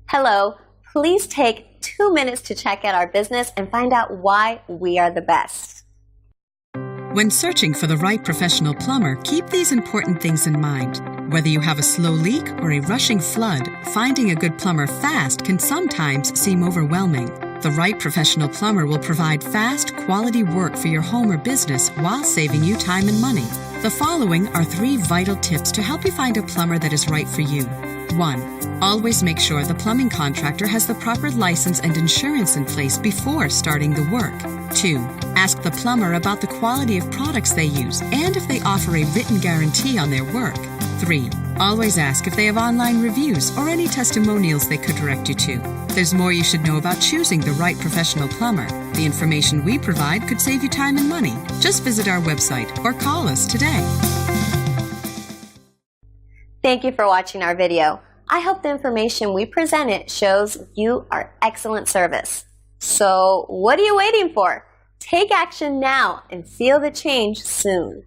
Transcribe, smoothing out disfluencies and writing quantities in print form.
Hello, please take 2 minutes to check out our business and find out why we are the best. When searching for the right professional plumber, keep these important things in mind. Whether you have a slow leak or a rushing flood, finding a good plumber fast can sometimes seem overwhelming. The right professional plumber will provide fast, quality work for your home or business while saving you time and money. The following are 3 vital tips to help you find a plumber that is right for you. 1. Always make sure the plumbing contractor has the proper license and insurance in place before starting the work. 2. Ask the plumber about the quality of products they use and if they offer a written guarantee on their work. 3. Always ask if they have online reviews or any testimonials they could direct you to. There's more you should know about choosing the right professional plumber. The information we provide could save you time and money. Just visit our website or call us today. Thank you for watching our video. I hope the information we presented shows you our excellent service. So, what are you waiting for? Take action now and feel the change soon.